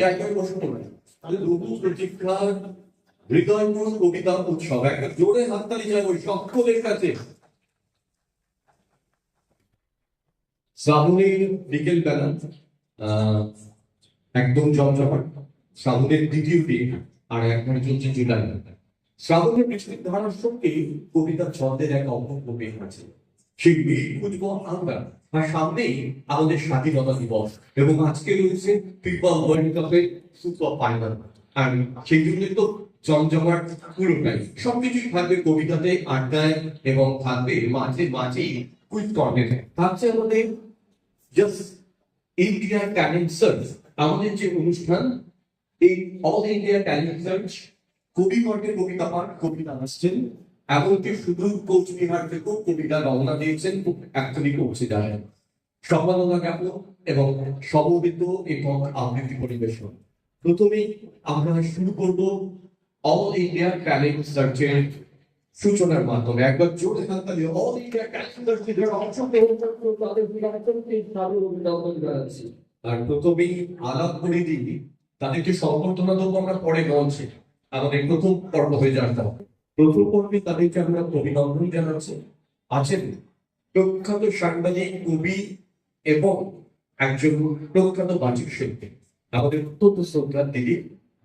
জায়গায় বসে পড়ে তাহলে রঘু প্রতীক্ষার হৃদয়ময় কবিতা উৎসব একটা জোরে হাততালি চাই ওই সকলের কাছে। শ্রাবণের বিকেল বেলা একদম জমজমাট, শ্রাবণের দ্বিতীয় দিন আর এখন চলছে জুলাই। শ্রাবণের বৃষ্টির ধারার সঙ্গে কবিতার ছন্দের এক অপূর্ব বেগ আছে। সেই বেগ খুঁজব আমরা, আর সামনেই আমাদের স্বাধীনতা দিবস এবং আজকে রয়েছে ফিফা ওয়ার্ল্ড কাপের সুপার ফাইনাল। আর সেই জন্যই তো জমজমাট পুরোটাই, সবকিছুই থাকবে কবিতাতে, আড্ডায় এবং থাকবে মাঝে মাঝেই কুইজ কর্নারে। থাকছে আমাদের জাস্ট ইন্ডিয়া ট্যালেন্ট সার্চ, আমাদের যে অনুষ্ঠান, এই অল ইন্ডিয়া ট্যালেন্ট সার্চ কবিবর্গের কবিতা পাঠ, কবিতা আসছেন, এমনকি শুধু কোচবিহার থেকেও কবিতা রওনা দিয়েছেন, এখনই পৌঁছে যায়। সম্মাননা জ্ঞাপন এবং সমবেত এবং আবৃত্তি পরিবেশন। প্রথমেই আমরা শুরু করব অল ইন্ডিয়া ট্যালেন্ট সার্চের সূচনার মাধ্যমে। একবার জোরে হাততালি অল ইন্ডিয়া ট্যালেন্ট সার্চে যারা অংশগ্রহণ করছে তাদের অভিনন্দন জানাচ্ছি। আর প্রথমেই আলাপ করে দিই, তাদেরকে সম্বর্ধনা দেবো আমরা পরে মঞ্চে, আমাদের প্রথম পর্ব হয়ে যাওয়ার পর। প্রথম পর্বে তাদেরকে আমরা অভিনন্দন জানাচ্ছি। আছেন প্রখ্যাত সাংবাদিক, কবি এবং একজন প্রখ্যাত বাচিক শিল্পী, আমাদের অত্যন্ত শ্রদ্ধার দিদি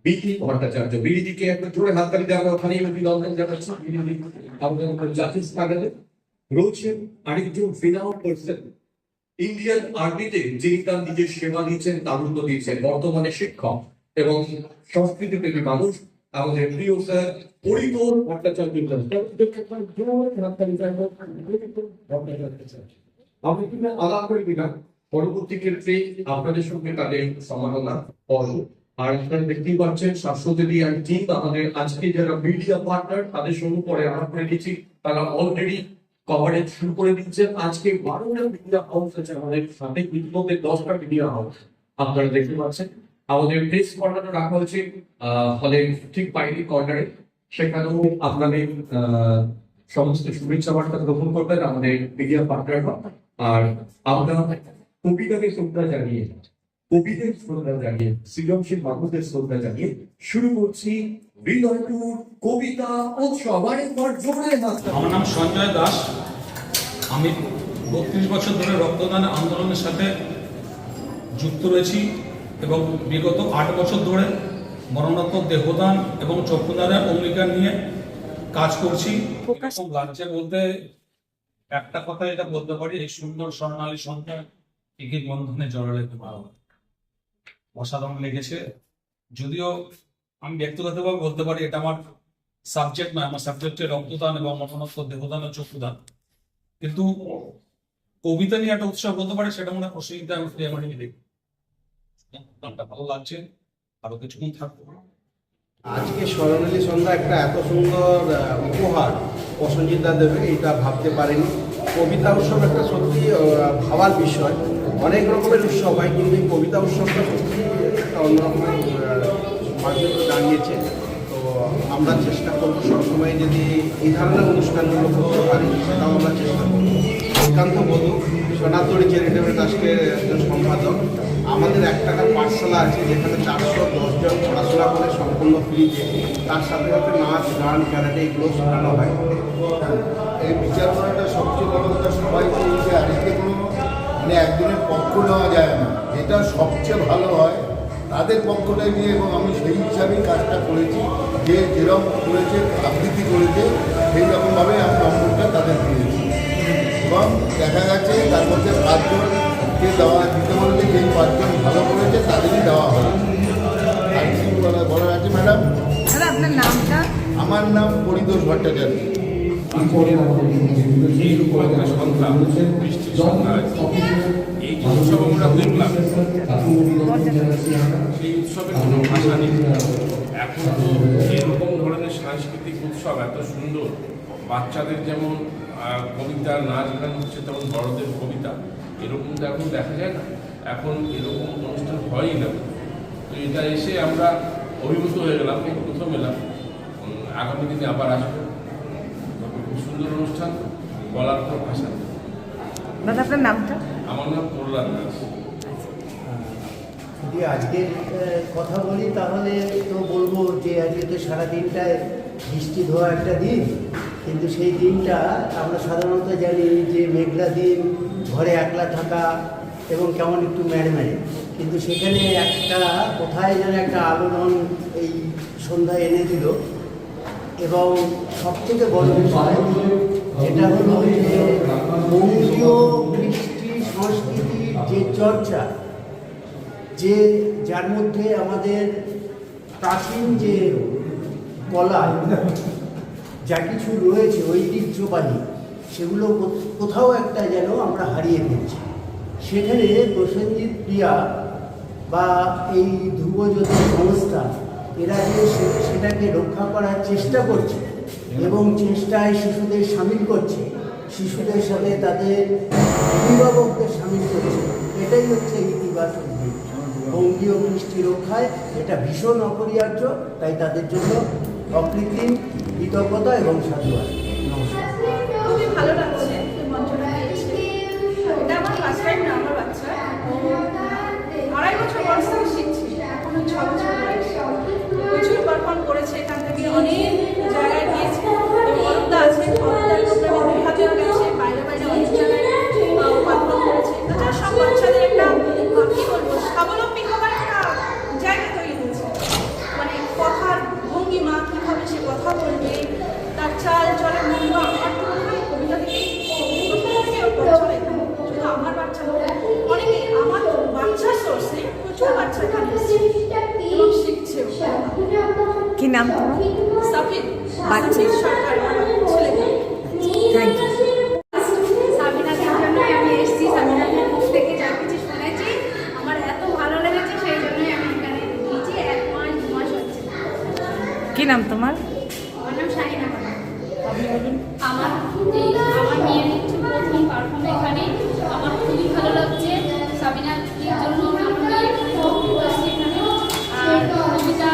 বিধি ভট্টাচার্য। বিধিকে একটা জোরে হাততালি দিয়ে আমরা ওখানেই অভিনন্দন জানাচ্ছি। আমাদের জাতীয় স্থানে রয়েছেন আরেকজন ফিনাউট পার্সন, ইন্ডিয়ান আর্মিতে যিনি তার নিজের সেবা দিয়েছেন, তারুণ্য দিয়েছেন, বর্তমানে শিক্ষক এবং সংস্কৃতি প্রেমী মানুষ, আমাদের প্রিয় স্যার পরিতোষ ভট্টাচার্য। আমি কিন্তু আলাপ করে দিলাম, পরবর্তী ক্ষেত্রে আপনাদের সঙ্গে তাদের সমালোচনা করব। আর আপনারা দেখতেই পাচ্ছেন শাশ্বতী আর টিম, আমাদের আজকে যারা মিডিয়া পার্টনার তাদের সঙ্গে পরে আলাপ করে দিচ্ছি, তারা অলরেডি কভারেজ শুরু করে দিচ্ছেন। আজকে 12টা মিডিয়া হাউস আছে আমাদের সাথে, ইতিমধ্যে 10টা মিডিয়া হাউস আপনারা দেখতে পাচ্ছেন। আমাদের প্রেস কর্নার রাখা হয়েছে হলের ঠিক বাইরে কর্নারে, সেখানেও আপনাদের সমস্ত শুভেচ্ছা বার্তা গ্রহণ করবেন আমাদের মিডিয়া পার্টনাররা। আর আমরা কবিতাকে শ্রদ্ধা জানিয়ে, কবিদের শ্রদ্ধা জানিয়ে, সৃজনশীল মানুষদের শ্রদ্ধা জানিয়ে শুরু করছি হৃদয়পুর কবিতা উৎসব। আমার নাম সঞ্জয় দাস। আমি 32 বছর ধরে রক্তদান আন্দোলনের সাথে যুক্ত রয়েছি এবং বিগত 8 বছর ধরে মরণোত্তর দেহদান এবং চক্ষুদানের অঙ্গীকার নিয়ে কাজ করছি। লাগছে বলতে একটা কথা এটা বলতে পারি, এই সুন্দর স্বর্ণালী সংখ্যা টিকিট বন্ধনে জড়ালে পারো, অসাধারণ লেগেছে। যদিও আমি ব্যক্তিগতভাবে বলতে পারি এটা আমার সাবজেক্ট নয়, আমার সাবজেক্টে রক্তদান এবং মরণোত্তর দেহদান ও চক্ষুদান, কিন্তু কবিতা নিয়ে একটা উৎসব বলতে পারে সেটা মনে হয় প্রসঙ্গিতা আমি ফ্রি দেখি। গানটা ভালো লাগছে, আরো কিছুক্ষণ থাকবো। আজকে স্বর্ণালী সন্ধ্যা একটা এত সুন্দর উপহার প্রসঞ্জিতা দেবে এটা ভাবতে পারিনি। কবিতা উৎসব একটা সত্যি ভাবার বিষয়, অনেক রকমের উৎসব হয় কিন্তু এই কবিতা উৎসবটা সত্যি একটা অন্যরকমের মাধ্যমে দাঁড়িয়েছে। তো আমরা চেষ্টা করবো সবসময় যদি এই ধরনের অনুষ্ঠানগুলো করতে পারি, সেটাও আমরা চেষ্টা করবো। শ্রীকান্ত বধু সোনাতড়ি চ্যারিটেবল ট্রাস্টের একজন সম্পাদক। আমাদের 1 টাকার পাঠশালা আছে যেখানে 410 জন পড়াশোনা করে সম্পূর্ণ ফ্রিতে, তার সাথে সাথে নাচ, গান, ক্যারাটে এগুলো শেখানো হয়। এই বিচারপনাটা সবচেয়ে বড় কথা, সবাইকে যে আজকে কোনো মানে একজনের পক্ষ নেওয়া যায় না, যেটা সবচেয়ে ভালো হয় তাদের পক্ষটা নিয়ে, এবং আমি সেই হিসাবেই কাজটা করেছি। যে যেরকম করেছে, আবৃত্তি করেছে, সেই রকমভাবে আমি নম্বরটা তাদের দিয়েছি এবং দেখা গেছে তার মধ্যে 5 জনকে দেওয়া দিতে বলতে, যেই 5 জন ভালো করেছে তাদেরই দেওয়া হবে। আর কি বলার আছে ম্যাডাম? আপনার নামটা? আমার নাম পরিতোষ ভট্টাচার্য। এই উৎসব আমরা দেখলাম, সেই উৎসবের কোনো ভাষা নেই। এখন তো এরকম ধরনের সাংস্কৃতিক উৎসব এত সুন্দর, বাচ্চাদের যেমন কবিতা, নাচ গান হচ্ছে, তেমন বড়দের কবিতা, এরকম তো এখন দেখা যায় না, এখন এরকম অনুষ্ঠান হয়ই না। তো এটা এসে আমরা অভিভূত হয়ে গেলাম, প্রথম এলাম, আগামী দিনে আবার আসবো। খুব সুন্দর অনুষ্ঠান, বলার কোনো ভাষা নেই। দাদা আপনার নামটা? আমার নাম প্রহ্লাদ দাস। যদি আজকের কথা বলি তাহলে তো বলবো যে আজকে তো সারাদিনটায় বৃষ্টি ধোয়া একটা দিন, কিন্তু সেই দিনটা আমরা সাধারণত জানি যে মেঘলা দিন, ঘরে একলা থাকা এবং কেমন একটু ম্যাড়ম্যাড়ে, কিন্তু সেখানে একটা কোথায় যেন একটা আলোড়ন এই সন্ধ্যায় এনে দিল। এবং সবথেকে বড় বিষয় যেটা হলো যে বঙ্গীয় কৃষ্টি সংস্কৃতির যে চর্চা, যে যার মধ্যে আমাদের প্রাচীন যে কলা যা কিছু রয়েছে ঐতিহ্যবাহী, সেগুলো কোথাও একটা যেন আমরা হারিয়ে ফেলছি। সেখানে প্রসেনজিৎ প্রিয়া বা এই ধ্রুবজ্যোতি সংস্থা এরা যে সেটাকে রক্ষা করার চেষ্টা করছে এবং চেষ্টায় শিশুদের সামিল করছে, শিশুদের সাথে তাদের অভিভাবকদের সামিল করছে, এটাই হচ্ছে ইতিবাচক দিক। বঙ্গীয় কৃষ্টি রক্ষায় এটা ভীষণ অপরিহার্য, তাই তাদের জন্য অকৃত্রিম কৃতজ্ঞতা এবং সাধুবাদ। নমস্কার। খুবই ভালো লাগছে মঞ্চটা পেয়েছি। এটা আমার ফার্স্ট টাইম না, আমার বাচ্চা ও 2.5 বছর বয়স থেকে শিখছে, এখনো 6 বছর বয়স। প্রচুর পারফর্ম করেছে, এখান থেকে অনেক জায়গায় গিয়েছে। তো অরূপদা আছে, অরূপদার প্রোগ্রামে 2 হাজার গেছে, বাইরে বাইরে অনেক জায়গায় পারফর্ম করেছে। তাছাড়া সব বাচ্চাদের একটা কী বলবো, স্বাবলম্বী হওয়ার একটা জায়গা তৈরি হয়েছে। মানে কথার ভঙ্গিমা, কীভাবে সে কথা বলবে, তার চাল চলের ভঙ্গিমা, আমার তো মনে হয় কবিতা থেকে চলে। শুধু আমার বাচ্চা নয়, অনেকে আমার বাচ্চার সোর্সে প্রচুর বাচ্চা এখানে এসেছে এবং শিখছেও। কি নাম তোমার? সাফিদ বাচ্চা সরকার ছেলে। Thank you. সাবিনাদের জন্যই আমি এসেছি। সাবিনাদের মুখ থেকে যা কিছু শুনেছি আমার এত ভালো লেগেছে, সেই জন্যই আমি এখানে গিয়েছি। 1 মাস 2 মাস হচ্ছে। কি নাম তোমার? আমার নাম শাহিনা খান। আমার মেয়ের হচ্ছে প্রথম পারফর্ম এখানে। আমার খুবই ভালো লাগছে। সাবিনার জন্য আমার মেয়ে খুব আসছে এখানে। আর কবিতা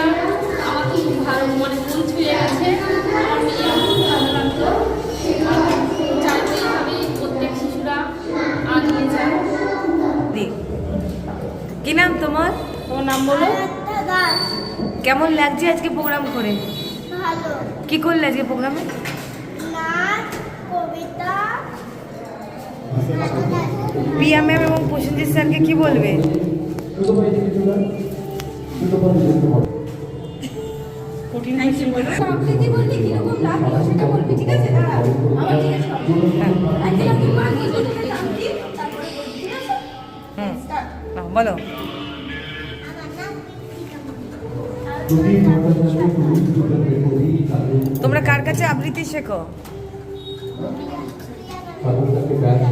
আমার খুব ভালো, মানে মন ছুঁয়ে গেছে। আমার মেয়ে খুব ভালো লাগলো। চাইবো এইভাবে প্রত্যেক শিশুরা আগিয়ে যায়। কি নাম তোমার? তোমার নাম বলো। কেমন লাগছে আজকে প্রোগ্রাম করে? ভালো। কি করলে আজকে প্রোগ্রামে? নাচ, কবিতা, প্রিয়া ম্যাম এবং প্রসেনজিৎ স্যারকে কি বলবে? প্রকৃতি বলতে কিরকম লাগলো সেটা বলবি, ঠিক আছে? দাঁড়া, আমার জিজ্ঞেস করবো। আজকে তুই বাকি যদি জানতি তারপরে বলবি, ঠিক আছে? স্টার্ট। বলো। তোমরা কার কাছে আবৃত্তি শেখো?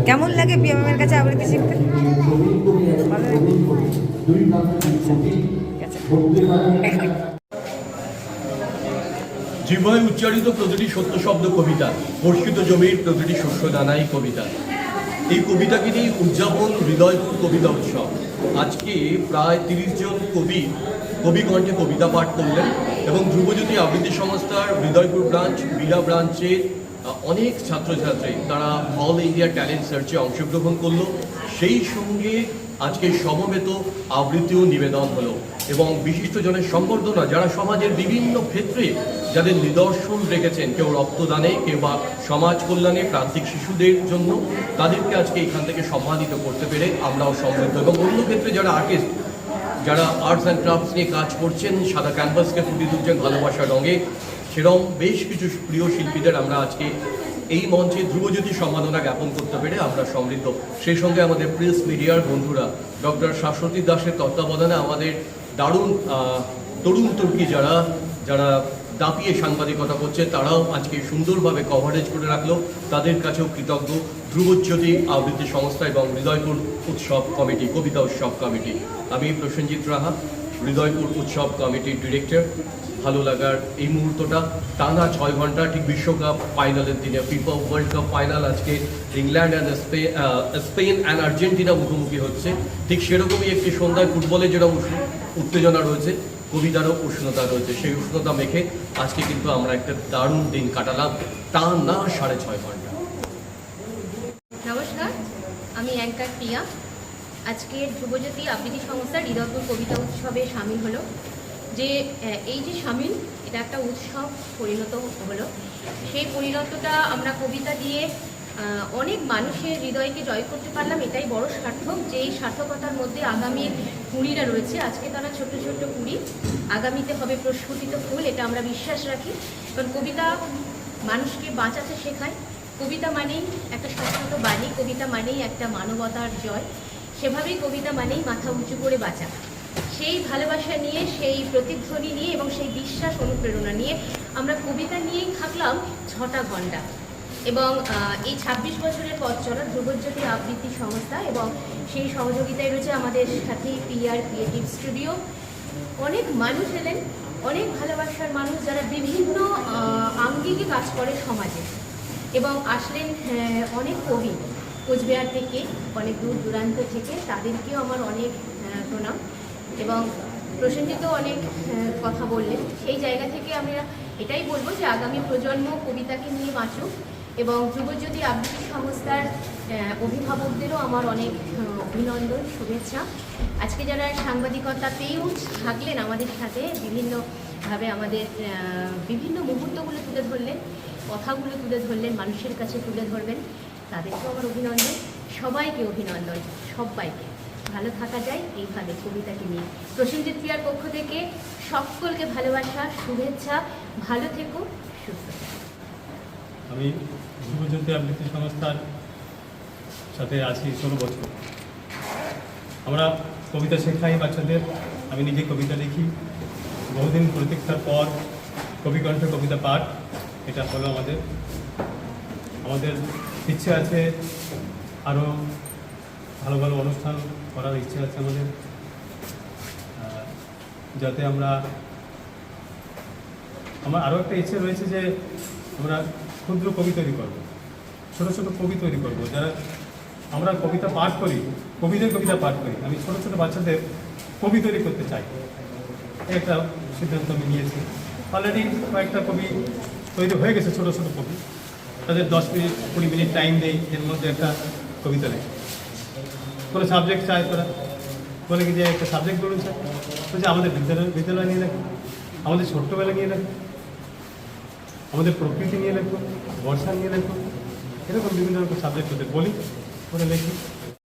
কেমন লাগে প্রিয়া ম্যামের কাছে আবৃত্তি শিখতে? ভালো লাগে? ঠিক আছে। জিহ্বায় উচ্চারিত প্রতিটি সত্য শব্দ কবিতা, বর্ষিত জমির প্রতিটি শস্য দানাই কবিতা। এই কবিতাকে নিয়ে উদযাপন হৃদয়পুর কবিতা উৎসব। আজকে প্রায় 30 জন কবি কণ্ঠে কবিতা পাঠ করলেন এবং ধ্রুবজ্যোতি আবৃত্তি সংস্থার হৃদয়পুর ব্রাঞ্চ, বীরা ব্রাঞ্চের অনেক ছাত্রছাত্রী তারা অল ইন্ডিয়া ট্যালেন্ট সার্চে অংশগ্রহণ করলো। সেই সঙ্গে আজকে সমবেত আবৃত্তিও নিবেদন হলো এবং বিশিষ্টজনের সম্বর্ধনা, যারা সমাজের বিভিন্ন ক্ষেত্রে যাদের নিদর্শন রেখেছেন, কেউ রক্তদানে, কেউ বা সমাজ কল্যাণে, প্রান্তিক শিশুদের জন্য, তাদেরকে আজকে এখান থেকে সম্মানিত করতে পেরে আমরাও সমৃদ্ধ। এবং অন্য ক্ষেত্রে যারা আর্টিস্ট, যারা আর্টস অ্যান্ড ক্রাফটস নিয়ে কাজ করছেন, সাদা ক্যানভাসকে ফুটিয়ে তুলছেন ভালোবাসার রঙে, সেরকম বেশ কিছু প্রিয় শিল্পীদের আমরা আজকে এই মঞ্চে ধ্রুবজ্যোতি সম্মাননা জ্ঞাপন করতে পেরে আমরা সমৃদ্ধ। সেই সঙ্গে আমাদের প্রেস মিডিয়ার বন্ধুরা, ডক্টর শাশ্বতী দাসের তত্ত্বাবধানে আমাদের দারুণ তরুণ তুর্কি যারা দাপিয়ে সাংবাদিকতা করছে, তারাও আজকে সুন্দরভাবে কভারেজ করে রাখলো। তাদের কাছেও কৃতজ্ঞ ধ্রুবজ্যোতি আবৃত্তি সংস্থা এবং হৃদয়পুর উৎসব কমিটি, কবিতা উৎসব কমিটি। আমি প্রসেনজিৎ রাহা, হৃদয়পুর উৎসব কমিটির ডিরেক্টর। ভালো লাগার এই মুহূর্তটা টানা 6 ঘন্টা, ঠিক বিশ্বকাপ ফাইনালের দিনে, ফিফা ওয়ার্ল্ড কাপ ফাইনাল আজকে England and Spain and Argentina মুখোমুখি হচ্ছে। ঠিক সেরকমই একটি সন্ধ্যায় ফুটবলের যেরকম উত্তেজনা রয়েছে, কবিতারও উষ্ণতা রয়েছে। সেই উষ্ণতা মেখে আজকে কিন্তু আমরা একটা দারুণ দিন কাটালাম, টানা 6.5 ঘন্টা। নমস্কার, আমি অ্যাঙ্কার প্রিয়া। আজকের ধ্রুবজ্যোতি আবৃত্তি সংস্থা হৃদয়পুর কবিতা উৎসবে সামিল হলো। যে এই যে সামিল, এটা একটা উৎসব পরিণত হলো। সেই পরিণতটা আমরা কবিতা দিয়ে অনেক মানুষের হৃদয়কে জয় করতে পারলাম, এটাই বড় সার্থক। যে এই সার্থকতার মধ্যে আগামীর কুড়িরা রয়েছে। আজকে তারা ছোট ছোট কুড়ি, আগামীতে হবে প্রস্ফুটিত ফুল, এটা আমরা বিশ্বাস রাখি। কারণ কবিতা মানুষকে বাঁচাতে শেখায়। কবিতা মানেই একটা শাশ্বত বাণী, কবিতা মানেই একটা মানবতার জয়। সেভাবেই কবিতা মানেই মাথা উঁচু করে বাঁচা। সেই ভালোবাসা নিয়ে, সেই প্রতিধ্বনি নিয়ে এবং সেই বিশ্বাস অনুপ্রেরণা নিয়ে আমরা কবিতা নিয়েই থাকলাম 6টা ঘন্টা। এবং এই 26 বছরের পথ চলা ধ্রুবজ্যোতি আবৃত্তি সংস্থা এবং সেই সহযোগিতায় রয়েছে আমাদের সাথে পিআর ক্রিয়েটিভ স্টুডিও। অনেক মানুষ এলেন, অনেক ভালোবাসার মানুষ যারা বিভিন্ন আঙ্গিকে কাজ করে সমাজে। এবং আসলেন অনেক কবি কোচবিহার থেকে, অনেক দূর দূরান্ত থেকে, তাদেরকেও আমার অনেক প্রণাম। এবং প্রসেনজিৎও অনেক কথা বললেন। সেই জায়গা থেকে আমরা এটাই বলবো যে আগামী প্রজন্ম কবিতাকে নিয়ে বাঁচুক। এবং ধ্রুবজ্যোতি আবৃত্তি সংস্থার অভিভাবকদেরও আমার অনেক অভিনন্দন, শুভেচ্ছা। আজকে যারা সাংবাদিকতাতেও থাকলেন আমাদের সাথে, বিভিন্নভাবে আমাদের বিভিন্ন মুহূর্তগুলো তুলে ধরলেন, কথাগুলো তুলে ধরলেন, মানুষের কাছে তুলে ধরবেন, তাদেরকেও আমার অভিনন্দন। সবাইকে অভিনন্দন, সবাইকে। ভালো থাকা যায় এইভাবে কবিতাকে নিয়ে। প্রসেনজিৎ প্রিয়ার পক্ষ থেকে সকলকে ভালোবাসা, শুভেচ্ছা। ভালো থেকো, সুস্থ থেকো। আমি ধ্রুবজ্যোতি আবৃত্তি সংস্থার সাথে আছি 16 বছর। আমরা কবিতা শেখাই বাচ্চাদের। আমি নিজে কবিতা লিখি। বহুদিন প্রতীক্ষার পর কবিকণ্ঠে কবিতা পাঠ এটা হলো আমাদের ইচ্ছে আছে, আরও ভালো ভালো অনুষ্ঠান করার ইচ্ছে আছে আমাদের, যাতে আমার আরও একটা ইচ্ছে রয়েছে যে আমরা ক্ষুদ্র কবি তৈরি করবো, ছোটো ছোটো কবি তৈরি করবো। যারা আমরা কবিতা পাঠ করি, কবিদের কবিতা পাঠ করি, আমি ছোটো ছোটো বাচ্চাদের কবি তৈরি করতে চাই। একটা সিদ্ধান্ত আমি নিয়েছি। অলরেডি কয়েকটা কবি তৈরি হয়ে গেছে, ছোটো ছোটো কবি। তাদের 10 মিনিট 20 মিনিট টাইম দেই, এর মধ্যে একটা কবিতা লেখে। কোনো সাবজেক্ট চায়, তারা বলে কি যে একটা সাবজেক্ট বলুন স্যার, বলছে আমাদের বিদ্যালয় নিয়ে লেখো, আমাদের ছোট্টবেলা নিয়ে লেখো, আমাদের প্রকৃতি নিয়ে লেখো, বর্ষা নিয়ে লেখো। এরকম বিভিন্ন রকম সাবজেক্ট ওদের বলি, ওরা লেখি।